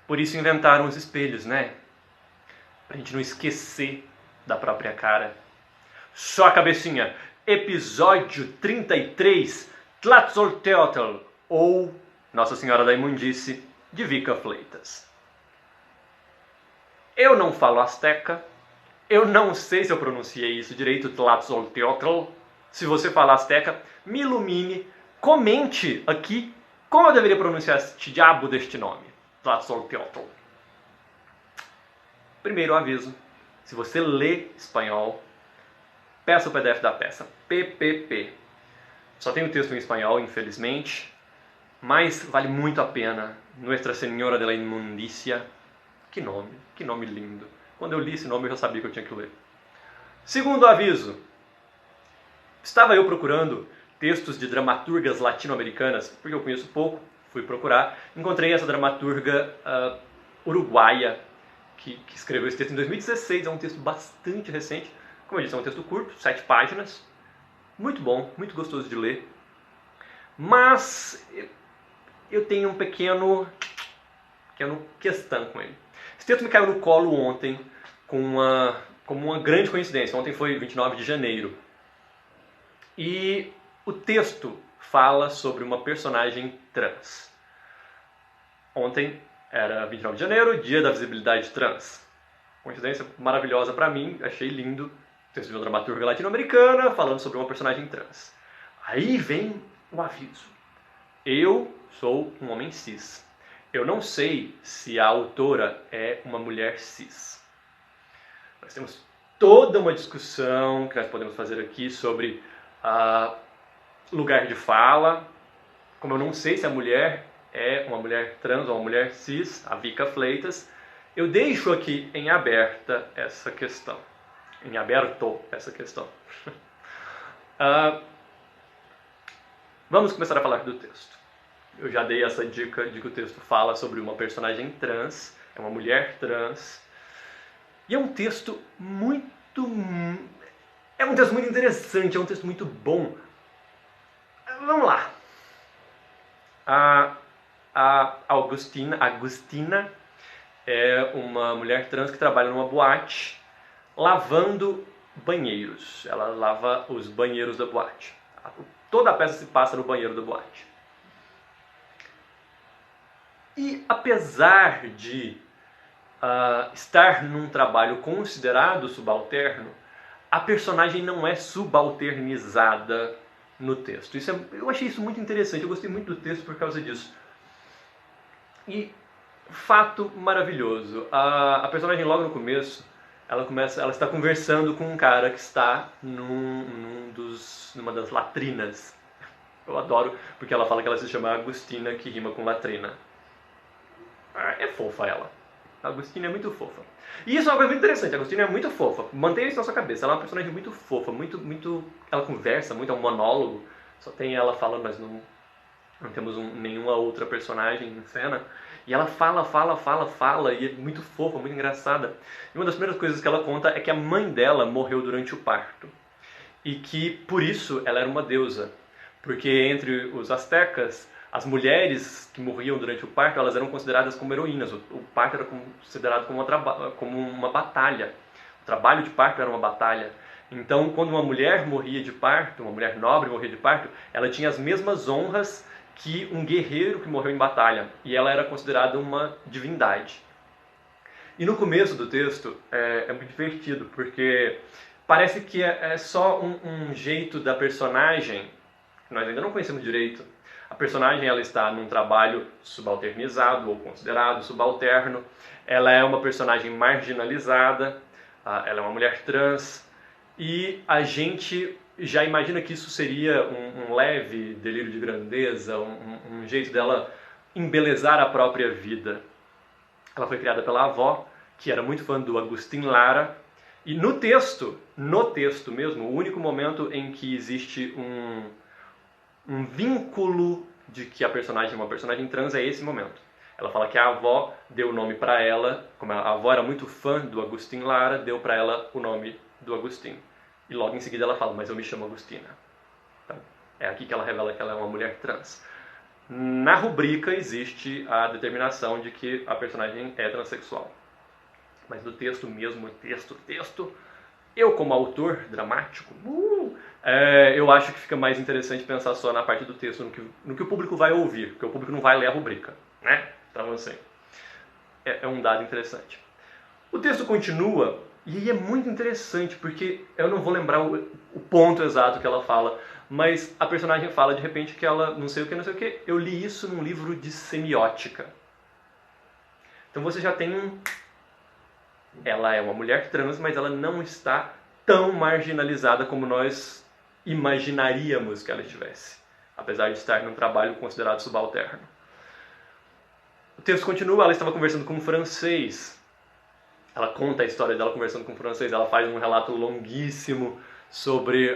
Por isso inventaram os espelhos, né? Pra gente não esquecer da própria cara. Só a cabecinha. Episódio 33, Tlazolteotl, ou Nossa Senhora da Imundice, de Vika Fleitas. Eu não falo asteca, eu não sei se eu pronunciei isso direito, Tlazolteotl. Se você fala asteca, me ilumine, comente aqui como eu deveria pronunciar este diabo deste nome, Tlazolteotl. Primeiro aviso, se você lê espanhol, peça o PDF da peça, PPP. Só tem o texto em espanhol, infelizmente, mas vale muito a pena. Nuestra Senhora de la Inmundicia. Que nome lindo. Quando eu li esse nome eu já sabia que eu tinha que ler. Segundo aviso, estava eu procurando textos de dramaturgas latino-americanas, porque eu conheço pouco, fui procurar, encontrei essa dramaturga uruguaia, que escreveu esse texto em 2016, é um texto bastante recente, como eu disse, é um texto curto, 7 páginas, muito bom, muito gostoso de ler, mas eu tenho um pequeno questão com ele. Esse texto me caiu no colo ontem, como uma grande coincidência, ontem foi 29 de janeiro, e o texto fala sobre uma personagem trans. Ontem era 29 de janeiro, dia da visibilidade trans. Coincidência maravilhosa pra mim, achei lindo. Texto de uma dramaturga latino-americana falando sobre uma personagem trans. Aí vem o aviso. Eu sou um homem cis. Eu não sei se a autora é uma mulher cis. Nós temos toda uma discussão que nós podemos fazer aqui sobre lugar de fala. Como eu não sei se a mulher é uma mulher trans ou uma mulher cis, a Vika Fleitas, eu deixo aqui em aberta essa questão. Em aberto essa questão. Vamos começar a falar do texto. Eu já dei essa dica de que o texto fala sobre uma personagem trans, é uma mulher trans, e é um texto muito interessante, é um texto muito bom. Vamos lá. A Agustina é uma mulher trans que trabalha numa boate lavando banheiros. Ela lava os banheiros da boate. Toda a peça se passa no banheiro da boate. E apesar de estar num trabalho considerado subalterno, a personagem não é subalternizada no texto. Eu achei isso muito interessante, eu gostei muito do texto por causa disso. E fato maravilhoso, a personagem logo no começo, ela está conversando com um cara que está numa das latrinas. Eu adoro, porque ela fala que ela se chama Agustina, que rima com latrina. É fofa ela. A Agustina é muito fofa. E isso é uma coisa muito interessante, a Agustina é muito fofa. Mantenha isso na sua cabeça, ela é uma personagem muito fofa, muito... Ela conversa muito, é um monólogo. Só tem ela falando, nós não temos nenhuma outra personagem em cena. E ela fala, e é muito fofa, muito engraçada. E uma das primeiras coisas que ela conta é que a mãe dela morreu durante o parto. E que, por isso, ela era uma deusa. Porque entre os astecas, as mulheres que morriam durante o parto, elas eram consideradas como heroínas. O parto era considerado como uma batalha. O trabalho de parto era uma batalha. Então, quando uma mulher morria de parto, uma mulher nobre morria de parto, ela tinha as mesmas honras que um guerreiro que morreu em batalha. E ela era considerada uma divindade. E no começo do texto é muito divertido, porque parece que é só um jeito da personagem, que nós ainda não conhecemos direito. A personagem ela está num trabalho subalternizado ou considerado subalterno. Ela é uma personagem marginalizada, ela é uma mulher trans, e a gente já imagina que isso seria um leve delírio de grandeza, um jeito dela embelezar a própria vida. Ela foi criada pela avó, que era muito fã do Agustín Lara, e no texto mesmo, o único momento em que existe um vínculo de que a personagem é uma personagem trans é esse momento. Ela fala que a avó deu o nome para ela, como a avó era muito fã do Agustín Lara, deu para ela o nome do Agustín. E logo em seguida ela fala, mas eu me chamo Agustina. Então, é aqui que ela revela que ela é uma mulher trans. Na rubrica existe a determinação de que a personagem é transexual. Mas no texto mesmo, texto, eu como autor dramático, eu acho que fica mais interessante pensar só na parte do texto, no que o público vai ouvir, porque o público não vai ler a rubrica, né? Então assim, é um dado interessante. O texto continua, e aí é muito interessante, porque eu não vou lembrar o ponto exato que ela fala, mas a personagem fala de repente que ela não sei o que, eu li isso num livro de semiótica. Então você já tem ela é uma mulher trans, mas ela não está tão marginalizada como nós imaginaríamos que ela estivesse, apesar de estar num trabalho considerado subalterno. O texto continua, ela estava conversando com um francês. Ela conta a história dela conversando com um francês, ela faz um relato longuíssimo sobre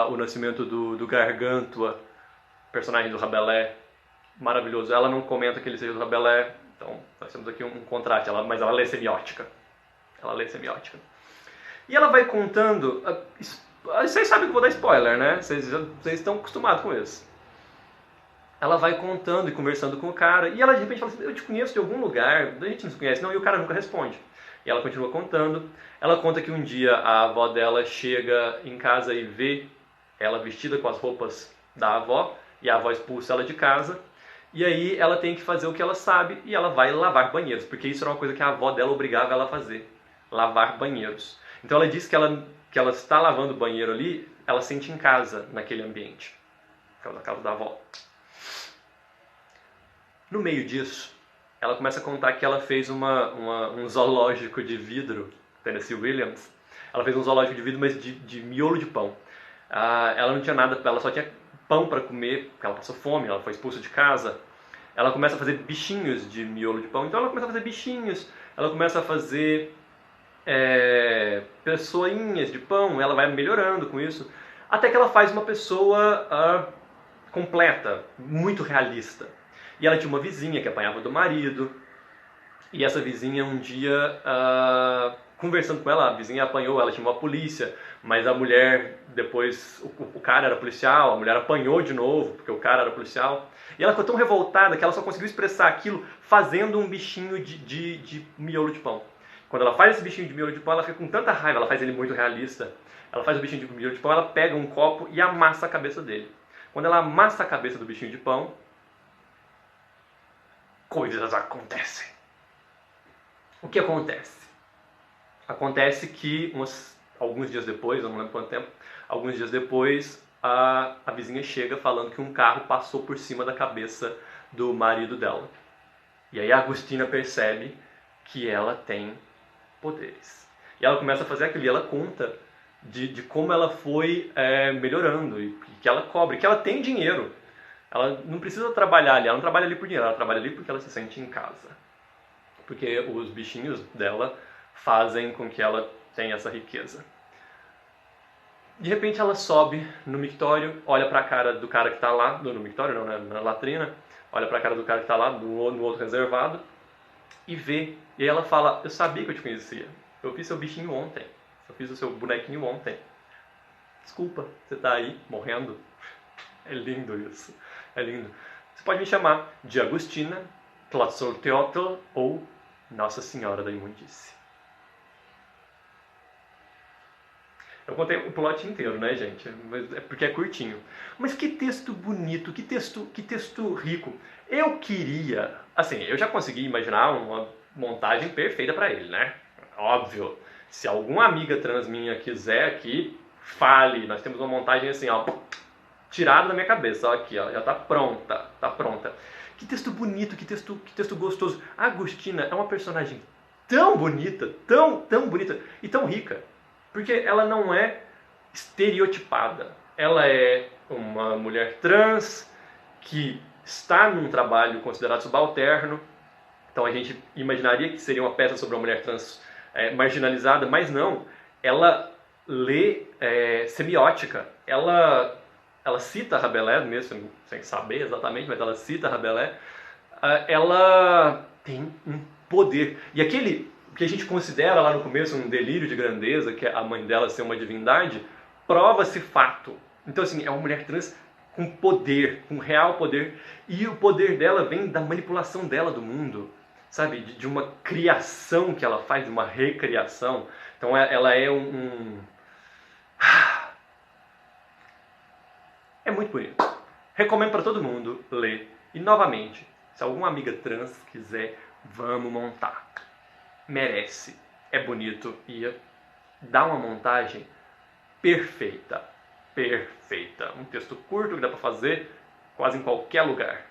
o nascimento do Gargantua, personagem do Rabelais, maravilhoso. Ela não comenta que ele seja do Rabelais, então nós temos aqui um contraste, mas ela lê semiótica. E ela vai contando... Vocês sabem que eu vou dar spoiler, né? Vocês estão acostumados com isso. Ela vai contando e conversando com o cara, e ela de repente fala assim, eu te conheço de algum lugar, a gente não se conhece não, e o cara nunca responde. E ela continua contando. Ela conta que um dia a avó dela chega em casa e vê ela vestida com as roupas da avó, e a avó expulsa ela de casa. E aí ela tem que fazer o que ela sabe, e ela vai lavar banheiros, porque isso era uma coisa que a avó dela obrigava ela a fazer. Lavar banheiros. Então ela diz que ela está lavando o banheiro ali, ela sente em casa naquele ambiente. Por causa da casa da avó. No meio disso, ela começa a contar que ela fez um zoológico de vidro, Tennessee Williams. Ela fez um zoológico de vidro, mas de miolo de pão. Ela não tinha nada, ela só tinha pão para comer, porque ela passou fome, ela foi expulsa de casa. Ela começa a fazer bichinhos de miolo de pão, então ela começa a fazer bichinhos, ela começa a fazer pessoinhas de pão, ela vai melhorando com isso, até que ela faz uma pessoa completa, muito realista. E ela tinha uma vizinha que apanhava do marido, e essa vizinha um dia, conversando com ela, a vizinha apanhou, ela chamou a polícia, mas a mulher, depois, o cara era policial, a mulher apanhou de novo, porque o cara era policial, e ela ficou tão revoltada que ela só conseguiu expressar aquilo fazendo um bichinho de miolo de pão. Quando ela faz esse bichinho de miolo de pão, ela fica com tanta raiva, ela faz ele muito realista. Ela faz o bichinho de miolo de pão, ela pega um copo e amassa a cabeça dele. Quando ela amassa a cabeça do bichinho de pão, coisas acontecem. O que acontece? Acontece que alguns dias depois, eu não lembro quanto tempo, alguns dias depois, a vizinha chega falando que um carro passou por cima da cabeça do marido dela. E aí a Agustina percebe que ela tem poderes. E ela começa a fazer aquilo, e ela conta de como ela foi melhorando, e que ela cobre, que ela tem dinheiro. Ela não precisa trabalhar ali, ela não trabalha ali por dinheiro, ela trabalha ali porque ela se sente em casa. Porque os bichinhos dela fazem com que ela tenha essa riqueza. De repente ela sobe no mictório, olha pra cara do cara que tá lá, no mictório não, né, na latrina, olha pra cara do cara que tá lá, no outro reservado, e vê. E aí ela fala, eu sabia que eu te conhecia, eu fiz seu bichinho ontem, eu fiz o seu bonequinho ontem. Desculpa, você tá aí, morrendo. É lindo isso, é lindo. Você pode me chamar de Agustina, Tlazolteotl ou Nossa Senhora da Imundície. Eu contei o plot inteiro, né, gente? É porque é curtinho. Mas que texto bonito, que texto rico. Eu queria... Assim, eu já consegui imaginar uma montagem perfeita para ele, né? Óbvio. Se alguma amiga trans minha quiser aqui, fale. Nós temos uma montagem assim, ó, tirada da minha cabeça. Ó, aqui, ó, já tá pronta, tá pronta. Que texto bonito, que texto gostoso. A Agustina é uma personagem tão bonita, tão bonita e tão rica. Porque ela não é estereotipada. Ela é uma mulher trans que está num trabalho considerado subalterno. Então a gente imaginaria que seria uma peça sobre uma mulher trans marginalizada, mas não. Ela lê semiótica. Ela cita Rabelais, mesmo sem saber exatamente, mas ela cita Rabelais. Ela tem um poder. E aquele que a gente considera lá no começo um delírio de grandeza, que é a mãe dela ser uma divindade, prova-se fato. Então assim, é uma mulher trans com poder, com real poder. E o poder dela vem da manipulação dela do mundo, sabe? De uma criação que ela faz, de uma recriação. Então ela é É muito bonito. Recomendo para todo mundo ler. E novamente, se alguma amiga trans quiser, vamos montar. Merece. É bonito e dá uma montagem perfeita. Perfeita. Um texto curto que dá para fazer quase em qualquer lugar.